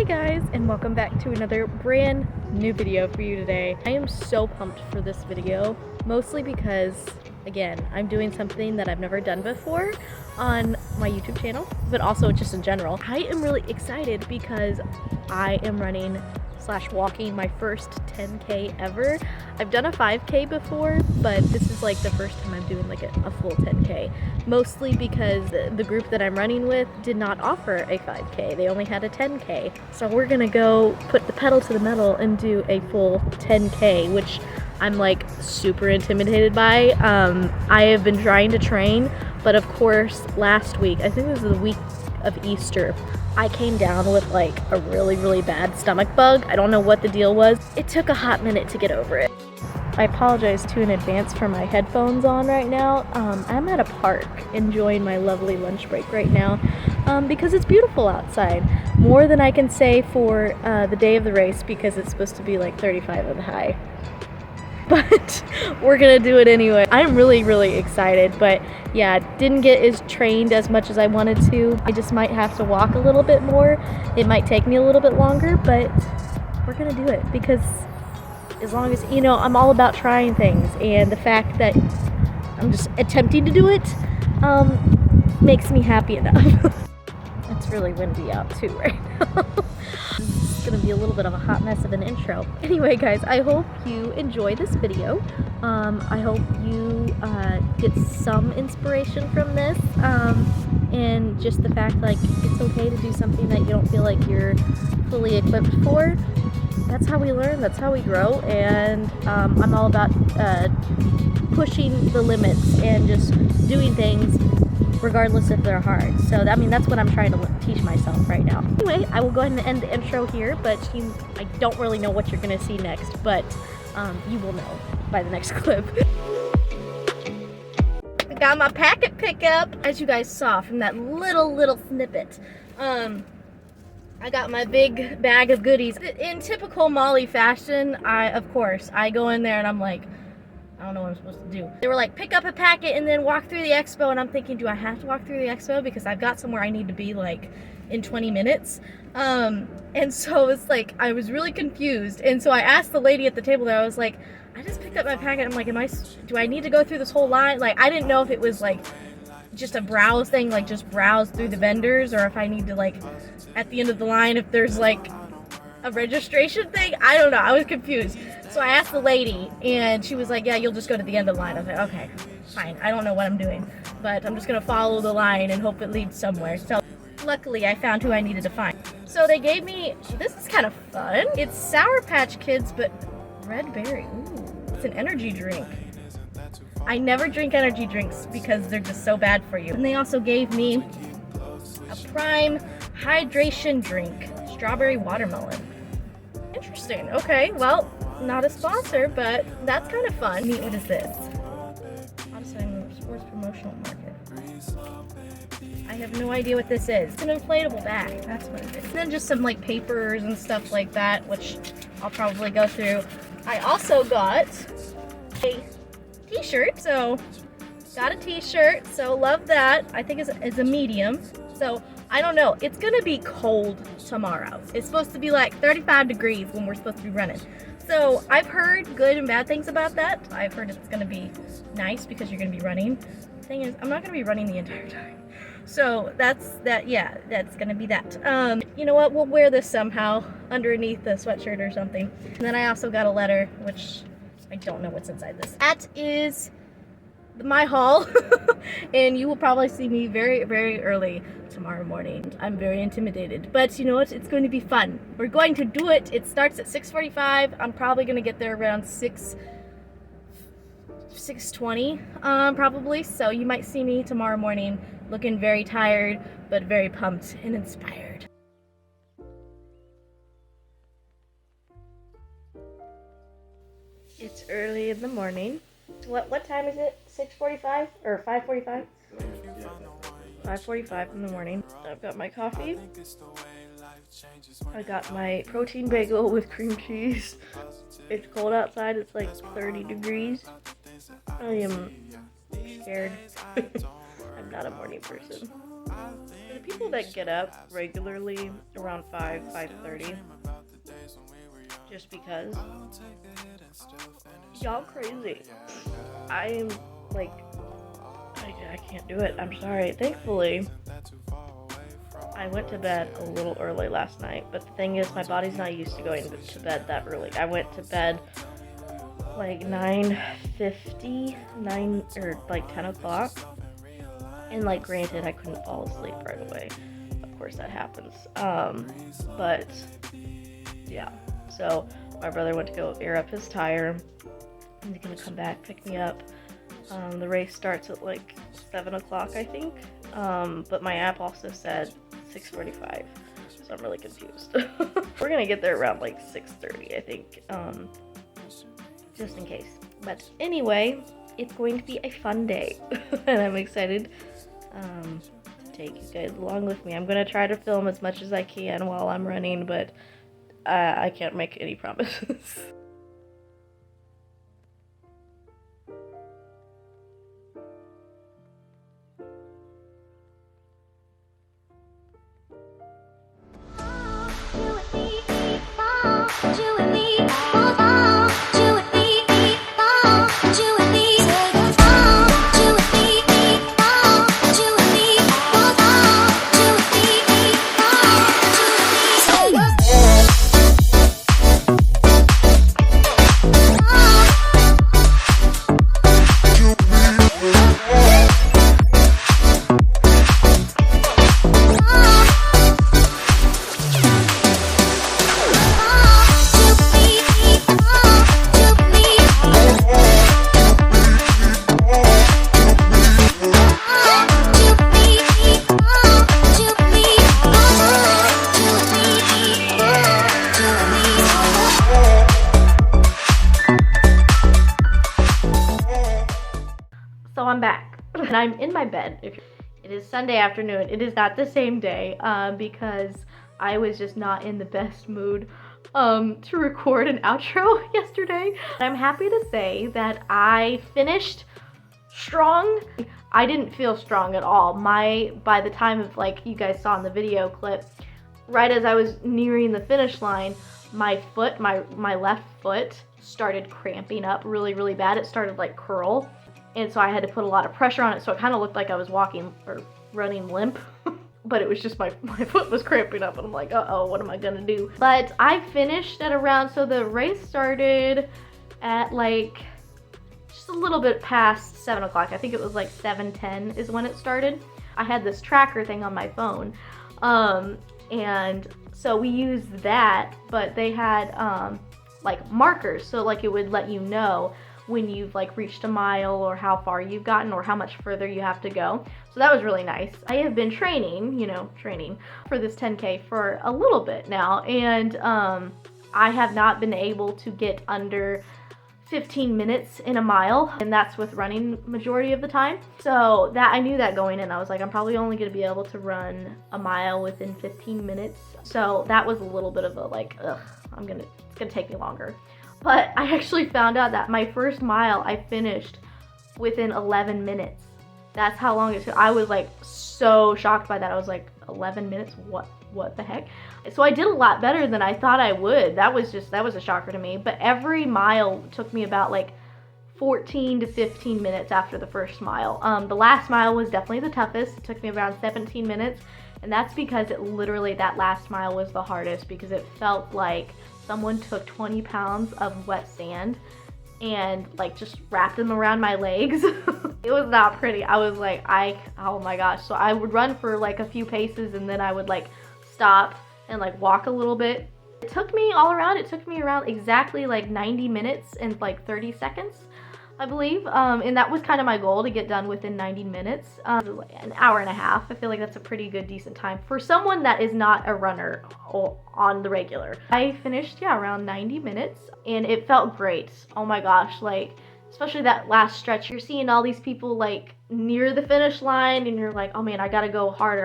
Hey guys, and welcome back to another brand new video for you today. I am so pumped for this video, mostly because, again, I'm doing something that I've never done before on my YouTube channel, but also just in general. I am really excited because I am running / walking my first 10K ever. I've done a 5K before, but this is like the first time I'm doing like a full 10K. Mostly because the group that I'm running with did not offer a 5K. They only had a 10K. So we're gonna go put the pedal to the metal and do a full 10K, which I'm like super intimidated by. I have been trying to train, but of course last week, I think this is the week of Easter, I came down with like a really bad stomach bug. I don't know what the deal was. It took a hot minute to get over it. I apologize too in advance for my headphones on right now. I'm at a park enjoying my lovely lunch break right now because it's beautiful outside. More than I can say for the day of the race because it's supposed to be like 35 on the high. But we're gonna do it anyway. I'm really excited, but yeah, didn't get as trained as much as I wanted to. I just might have to walk a little bit more. It might take me a little bit longer, but we're gonna do it because as long as, you know, I'm all about trying things, and the fact that I'm just attempting to do it makes me happy enough. It's really windy out too right now. It's gonna be a little bit of a hot mess of an intro. Anyway guys, I hope you enjoy this video. I hope you get some inspiration from this, and just the fact like it's okay to do something that you don't feel like you're fully equipped for. That's how we learn, that's how we grow, and I'm all about pushing the limits and just doing things regardless if they're hard. So I mean, that's what I'm trying to teach myself right now. Anyway, I will go ahead and end the intro here, but I don't really know what you're gonna see next, but you will know by the next clip. I got my packet pickup, as you guys saw from that little snippet. I got my big bag of goodies. In typical Molly fashion, of course, I go in there and I'm like, I don't know what I'm supposed to do. They were like, pick up a packet and then walk through the expo, and I'm thinking, do I have to walk through the expo because I've got somewhere I need to be like in 20 minutes? And so it's like, I was really confused, and so I asked the lady at the table there, I was like, I just picked up my packet. I'm like, do I need to go through this whole line? Like, I didn't know if it was like just a browse thing, like just browse through the vendors, or if I need to like at the end of the line if there's like a registration thing. I don't know, I was confused. So I asked the lady and she was like, yeah, you'll just go to the end of the line. I was like, okay, fine, I don't know what I'm doing, but I'm just gonna follow the line and hope it leads somewhere. So luckily I found who I needed to find. So they gave me, this is kind of fun. It's Sour Patch Kids, but red berry. Ooh, it's an energy drink. I never drink energy drinks because they're just so bad for you. And they also gave me a Prime hydration drink, strawberry watermelon. Interesting. Okay, well, not a sponsor, but that's kind of fun. What is this? Odyssey Sports Promotional Market. I have no idea what this is. It's an inflatable bag. That's what it is. And then just some like papers and stuff like that, which I'll probably go through. I also got a t-shirt, so got a t-shirt, so love that. I think it's a medium, so I don't know. It's gonna be cold tomorrow. It's supposed to be like 35 degrees when we're supposed to be running. So I've heard good and bad things about that. I've heard it's gonna be nice because you're gonna be running. The thing is, I'm not gonna be running the entire time. So that's that. Yeah, that's gonna be that. You know what? We'll wear this somehow underneath the sweatshirt or something. And then I also got a letter, which I don't know what's inside this. That is my haul, and you will probably see me very early tomorrow morning. I'm very intimidated, but you know what? It's going to be fun. We're going to do it. It starts at 6:45. I'm probably going to get there around 6:20, probably. So you might see me tomorrow morning looking very tired, but very pumped and inspired. It's early in the morning. What time is it? 6:45 or 5:45? 5:45 in the morning. I've got my coffee. I got my protein bagel with cream cheese. It's cold outside. It's like 30 degrees. I am scared. I'm not a morning person. For the people that get up regularly around 5:30, just because, y'all crazy. I am like, I can't do it. I'm sorry. Thankfully, I went to bed a little early last night, but the thing is, my body's not used to going to bed that early. I went to bed like 9:50, or like 10 o'clock. And like, granted, I couldn't fall asleep right away. Of course that happens. But yeah. So my brother went to go air up his tire. He's gonna come back, pick me up. The race starts at like 7 o'clock, I think. But my app also said 6:45. So I'm really confused. We're gonna get there around like 6:30, I think. Just in case. But anyway, it's going to be a fun day. And I'm excited to take you guys along with me. I'm going to try to film as much as I can while I'm running, but I can't make any promises. So I'm back, and I'm in my bed. It is Sunday afternoon. It is not the same day because I was just not in the best mood to record an outro yesterday. I'm happy to say that I finished strong. I didn't feel strong at all. By the time of, like you guys saw in the video clip, right as I was nearing the finish line, my foot, my left foot started cramping up really bad. It started like curl. And so I had to put a lot of pressure on it, so it kind of looked like I was walking or running limp. But it was just my foot was cramping up, and I'm like, uh-oh, what am I gonna do? But I finished at around, so the race started at like just a little bit past 7 o'clock. I think it was like 7:10 is when it started. I had this tracker thing on my phone. And so we used that, but they had like markers, so like it would let you know when you've like reached a mile or how far you've gotten or how much further you have to go. So that was really nice. I have been training for this 10K for a little bit now, and I have not been able to get under 15 minutes in a mile, and that's with running majority of the time. So that, I knew that going in. I was like, I'm probably only gonna be able to run a mile within 15 minutes. So that was a little bit of a like, it's gonna take me longer. But I actually found out that my first mile I finished within 11 minutes. That's how long it took. I was like so shocked by that. I was like, 11 minutes? What the heck? So I did a lot better than I thought I would. That was a shocker to me. But every mile took me about like 14 to 15 minutes after the first mile. The last mile was definitely the toughest. It took me around 17 minutes. And that's because that last mile was the hardest, because it felt like someone took 20 pounds of wet sand and like just wrapped them around my legs. It was not pretty. I was like, oh my gosh. So I would run for like a few paces, and then I would like stop and like walk a little bit. It took me around exactly like 90 minutes and like 30 seconds, I believe. And that was kind of my goal, to get done within 90 minutes. An hour and a half. I feel like that's a pretty good, decent time for someone that is not a runner on the regular. I finished, around 90 minutes, and it felt great. Oh my gosh, like, especially that last stretch, you're seeing all these people like near the finish line, and you're like, oh man, I gotta go harder.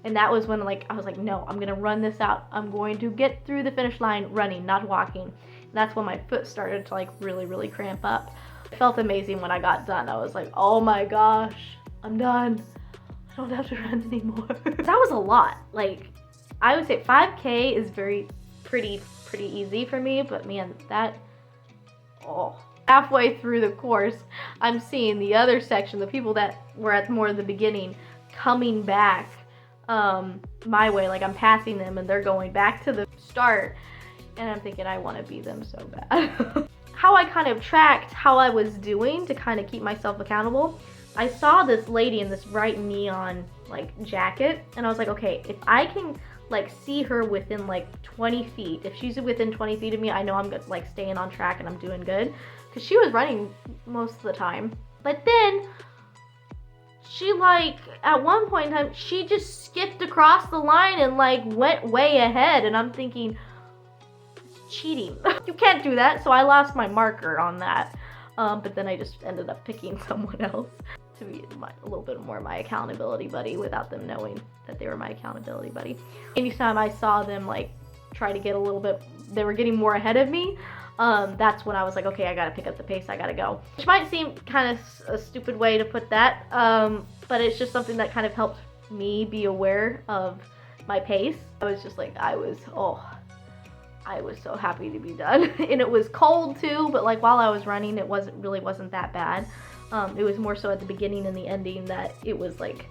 And that was when like I was like, no, I'm gonna run this out. I'm going to get through the finish line running, not walking. And that's when my foot started to like really cramp up. It felt amazing when I got done. I was like, oh my gosh, I'm done. I don't have to run anymore. That was a lot. Like, I would say 5K is pretty easy for me, but man, halfway through the course, I'm seeing the other section, the people that were at more of the beginning, coming back my way. Like, I'm passing them and they're going back to the start, and I'm thinking I want to be them so bad. How I kind of tracked how I was doing to kind of keep myself accountable, I saw this lady in this bright neon like jacket, and I was like, okay, if I can like see her within like 20 feet, if she's within 20 feet of me, I know I'm good, like staying on track and I'm doing good, because she was running most of the time. But then she, like, at one point in time, she just skipped across the line and like went way ahead, and I'm thinking, it's cheating. You can't do that. So I lost my marker on that, but then I just ended up picking someone else to be a little bit more my accountability buddy without them knowing that they were my accountability buddy. Anytime I saw them like try to get a little bit, they were getting more ahead of me, that's when I was like, okay, I gotta pick up the pace, I gotta go. Which might seem kind of a stupid way to put that, but it's just something that kind of helped me be aware of my pace. I was just like, I was so happy to be done. And it was cold too, but like while I was running, it really wasn't that bad. It was more so at the beginning and the ending that it was like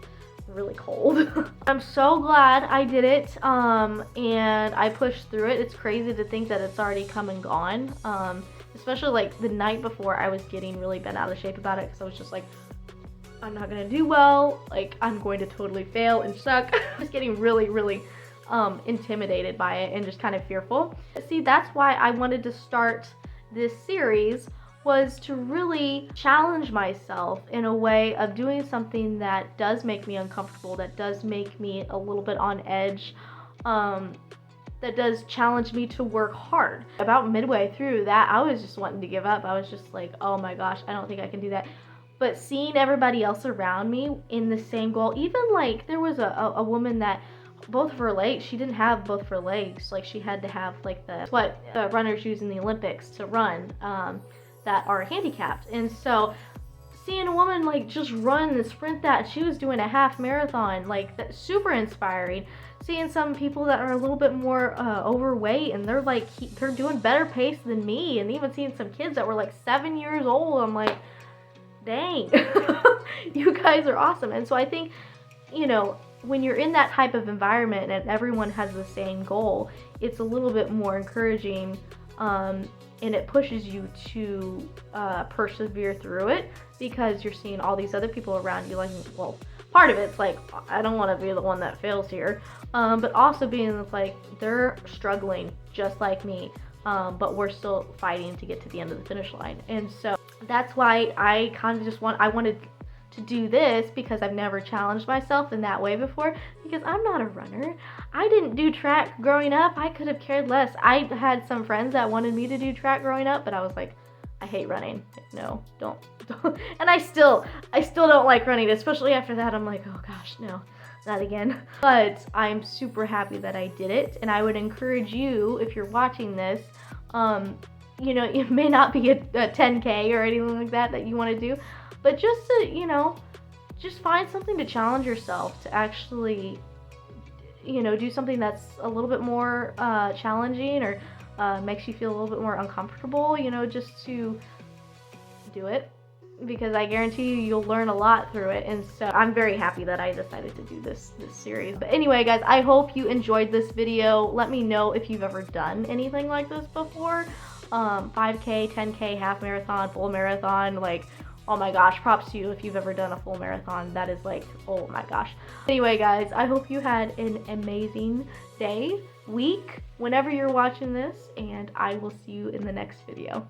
really cold. I'm so glad I did it, and I pushed through it. It's crazy to think that it's already come and gone, especially like the night before. I was getting really bent out of shape about it, because I was just like, I'm not gonna do well, like I'm going to totally fail and suck. Just getting really intimidated by it and just kind of fearful. See, that's why I wanted to start this series, was to really challenge myself in a way of doing something that does make me uncomfortable, that does make me a little bit on edge, that does challenge me to work hard. About midway through that, I was just wanting to give up. I was just like, oh my gosh, I don't think I can do that. But seeing everybody else around me in the same goal, even like there was a woman that both of her legs, she didn't have both of her legs. Like, she had to have like what runners use in the Olympics to run, that are handicapped. And so seeing a woman like just run and sprint that, she was doing a half marathon, like that's super inspiring. Seeing some people that are a little bit more overweight, and they're like they're doing better pace than me, and even seeing some kids that were like 7 years old, I'm like, dang. You guys are awesome. And so I think, you know, when you're in that type of environment and everyone has the same goal, it's a little bit more encouraging, and it pushes you to persevere through it, because you're seeing all these other people around you. Like, well, part of it's like, I don't want to be the one that fails here, but also being like, they're struggling just like me, but we're still fighting to get to the end of the finish line. And so that's why I kind of just wanted to do this, because I've never challenged myself in that way before, because I'm not a runner. I didn't do track growing up. I could have cared less. I had some friends that wanted me to do track growing up, but I was like, I hate running. No, don't. And I still don't like running, especially after that. I'm like, oh gosh, no, not again. But I'm super happy that I did it, and I would encourage you, if you're watching this, you know, it may not be a 10K or anything like that you want to do, but just to, you know, just find something to challenge yourself to actually, you know, do something that's a little bit more challenging, or makes you feel a little bit more uncomfortable, you know, just to do it, because I guarantee you'll learn a lot through it. And so I'm very happy that I decided to do this series. But anyway, guys, I hope you enjoyed this video. Let me know if you've ever done anything like this before. 5K, 10K, half marathon, full marathon, like, oh my gosh, props to you if you've ever done a full marathon. That is like, oh my gosh. Anyway, guys, I hope you had an amazing day, week, whenever you're watching this, and I will see you in the next video.